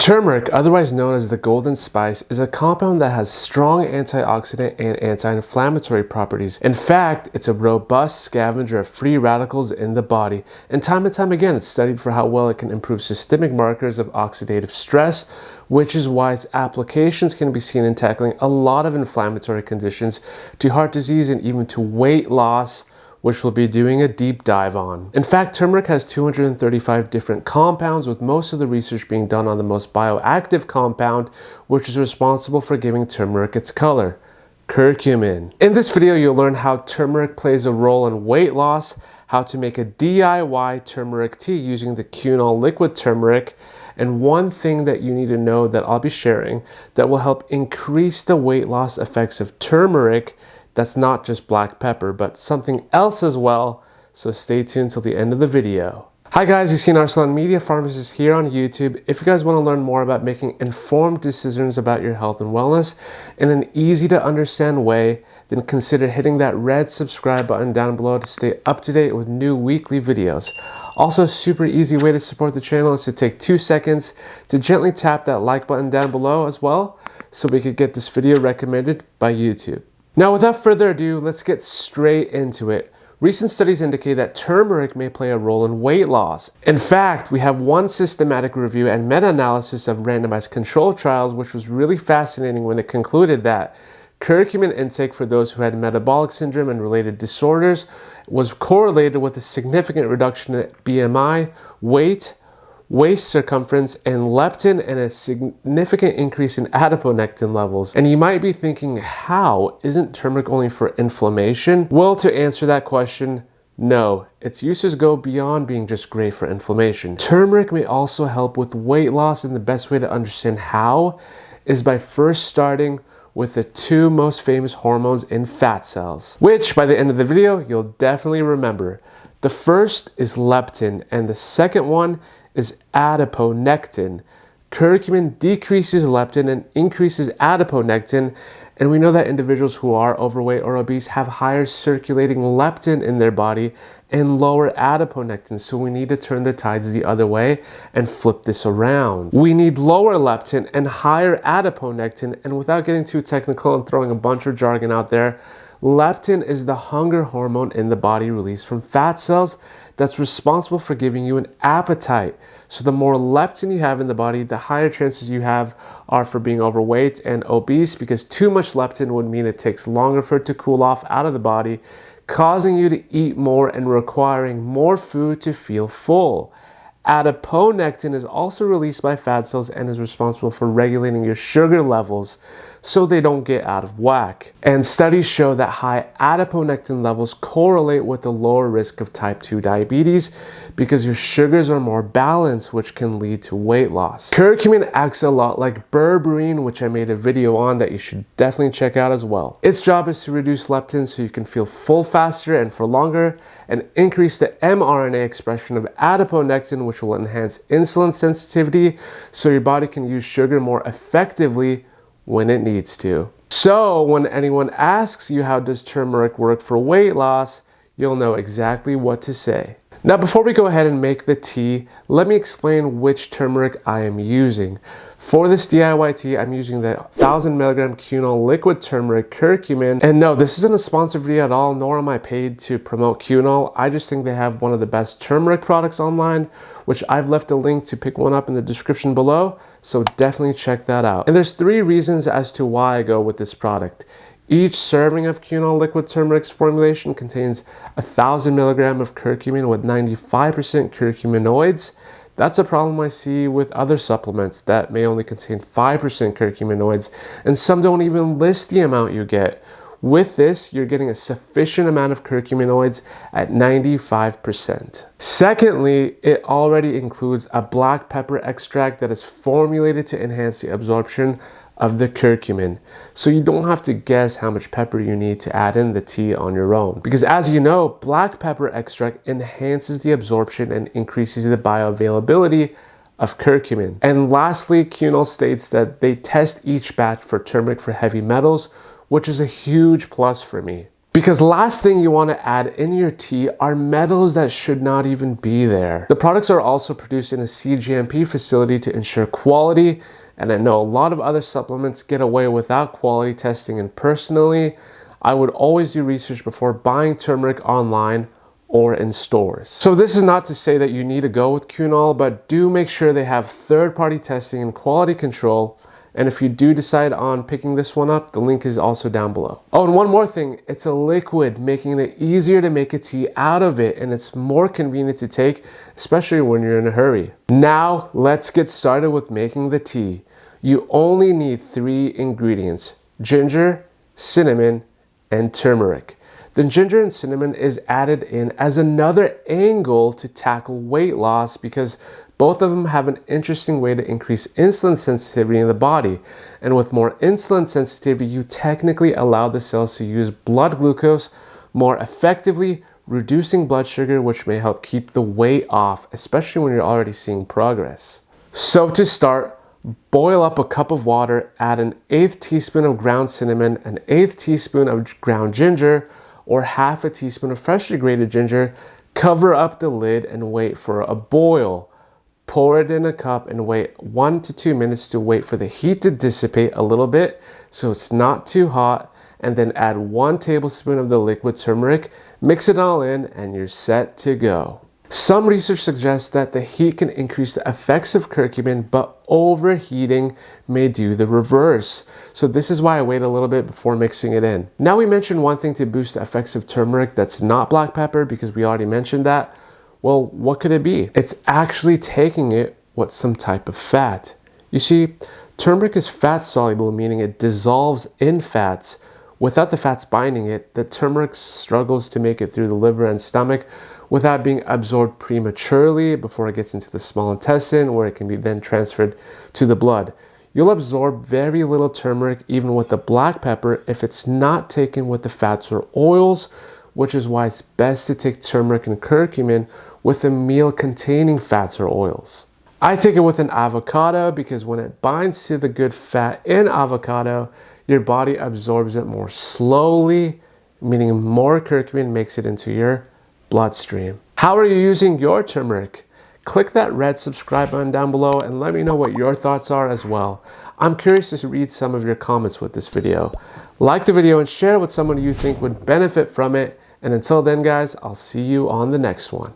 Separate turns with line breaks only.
Turmeric, otherwise known as the golden spice, is a compound that has strong antioxidant and anti-inflammatory properties. In fact, it's a robust scavenger of free radicals in the body, and time again it's studied for how well it can improve systemic markers of oxidative stress, which is why its applications can be seen in tackling a lot of inflammatory conditions, to heart disease and even to weight loss, which we'll be doing a deep dive on. In fact, turmeric has 235 different compounds, with most of the research being done on the most bioactive compound, which is responsible for giving turmeric its color, curcumin. In this video, you'll learn how turmeric plays a role in weight loss, how to make a DIY turmeric tea using the Qunol liquid turmeric, and one thing that you need to know that I'll be sharing that will help increase the weight loss effects of turmeric. That's not just black pepper, but something else as well, so stay tuned till the end of the video. Hi guys, you've seen Arsalan Media Pharmacist here on YouTube. If you guys want to learn more about making informed decisions about your health and wellness in an easy to understand way, then consider hitting that red subscribe button down below to stay up to date with new weekly videos. Also, a super easy way to support the channel is to take 2 seconds to gently tap that like button down below as well, so we could get this video recommended by YouTube. Now, without further ado, let's get straight into it. Recent studies indicate that turmeric may play a role in weight loss. In fact, we have one systematic review and meta-analysis of randomized control trials, which was really fascinating when it concluded that curcumin intake for those who had metabolic syndrome and related disorders was correlated with a significant reduction in BMI, weight, waist circumference, and leptin, and a significant increase in adiponectin levels. And you might be thinking, how? Isn't turmeric only for inflammation? Well, to answer that question, no. Its uses go beyond being just great for inflammation. Turmeric may also help with weight loss, and the best way to understand how is by first starting with the two most famous hormones in fat cells, which by the end of the video, you'll definitely remember. The first is leptin, and the second one is adiponectin. Curcumin decreases leptin and increases adiponectin, and we know that individuals who are overweight or obese have higher circulating leptin in their body and lower adiponectin, so we need to turn the tides the other way and flip this around. We need lower leptin and higher adiponectin, and without getting too technical and throwing a bunch of jargon out there, leptin is the hunger hormone in the body released from fat cells that's responsible for giving you an appetite. So the more leptin you have in the body, the higher chances you have are for being overweight and obese, because too much leptin would mean it takes longer for it to cool off out of the body, causing you to eat more and requiring more food to feel full. Adiponectin is also released by fat cells and is responsible for regulating your sugar levels so they don't get out of whack. And studies show that high adiponectin levels correlate with the lower risk of type 2 diabetes because your sugars are more balanced, which can lead to weight loss. Curcumin acts a lot like berberine, which I made a video on that you should definitely check out as well. Its job is to reduce leptin so you can feel full faster and for longer, and increase the mRNA expression of adiponectin, which will enhance insulin sensitivity so your body can use sugar more effectively when it needs to. So when anyone asks you how does turmeric work for weight loss, you'll know exactly what to say. Now, before we go ahead and make the tea, let me explain which turmeric I am using. For this DIY tea, I'm using the 1000 mg Qunol liquid turmeric curcumin. And no, this isn't a sponsored video at all, nor am I paid to promote Qunol. I just think they have one of the best turmeric products online, which I've left a link to pick one up in the description below, so definitely check that out. And there's 3 reasons as to why I go with this product. Each serving of Qunol liquid turmeric's formulation contains 1000 mg of curcumin with 95% curcuminoids. That's a problem I see with other supplements that may only contain 5% curcuminoids, and some don't even list the amount you get. With this, you're getting a sufficient amount of curcuminoids at 95%. Secondly, it already includes a black pepper extract that is formulated to enhance the absorption of the curcumin, so you don't have to guess how much pepper you need to add in the tea on your own, because as you know, black pepper extract enhances the absorption and increases the bioavailability of curcumin. And lastly, Qunol states that they test each batch for turmeric for heavy metals, which is a huge plus for me. Because last thing you want to add in your tea are metals that should not even be there. The products are also produced in a CGMP facility to ensure quality, and I know a lot of other supplements get away without quality testing, and personally, I would always do research before buying turmeric online or in stores. So this is not to say that you need to go with Qunol, but do make sure they have third-party testing and quality control. And if you do decide on picking this one up, the link is also down below. Oh, and one more thing, it's a liquid, making it easier to make a tea out of it, and it's more convenient to take, especially when you're in a hurry. Now, let's get started with making the tea. You only need 3 ingredients: ginger, cinnamon, and turmeric. The ginger and cinnamon is added in as another angle to tackle weight loss because both of them have an interesting way to increase insulin sensitivity in the body. And with more insulin sensitivity, you technically allow the cells to use blood glucose more effectively, reducing blood sugar, which may help keep the weight off, especially when you're already seeing progress. So to start, boil up a cup of water, add an 1/8 teaspoon of ground cinnamon, an 1/8 teaspoon of ground ginger, or 1/2 teaspoon of freshly grated ginger. Cover up the lid and wait for a boil. Pour it in a cup and wait 1 to 2 minutes to wait for the heat to dissipate a little bit so it's not too hot, and then add 1 tablespoon of the liquid turmeric, mix it all in, and you're set to go. Some research suggests that the heat can increase the effects of curcumin, but overheating may do the reverse. So this is why I wait a little bit before mixing it in. Now we mentioned one thing to boost the effects of turmeric that's not black pepper, because we already mentioned that. Well, what could it be? It's actually taking it with some type of fat. You see, turmeric is fat soluble, meaning it dissolves in fats. Without the fats binding it, the turmeric struggles to make it through the liver and stomach without being absorbed prematurely before it gets into the small intestine, where it can be then transferred to the blood. You'll absorb very little turmeric even with the black pepper if it's not taken with the fats or oils, which is why it's best to take turmeric and curcumin with a meal containing fats or oils. I take it with an avocado because when it binds to the good fat in avocado, your body absorbs it more slowly, meaning more curcumin makes it into your bloodstream. How are you using your turmeric? Click that red subscribe button down below and let me know what your thoughts are as well. I'm curious to read some of your comments with this video. Like the video and share it with someone you think would benefit from it. And until then, guys, I'll see you on the next one.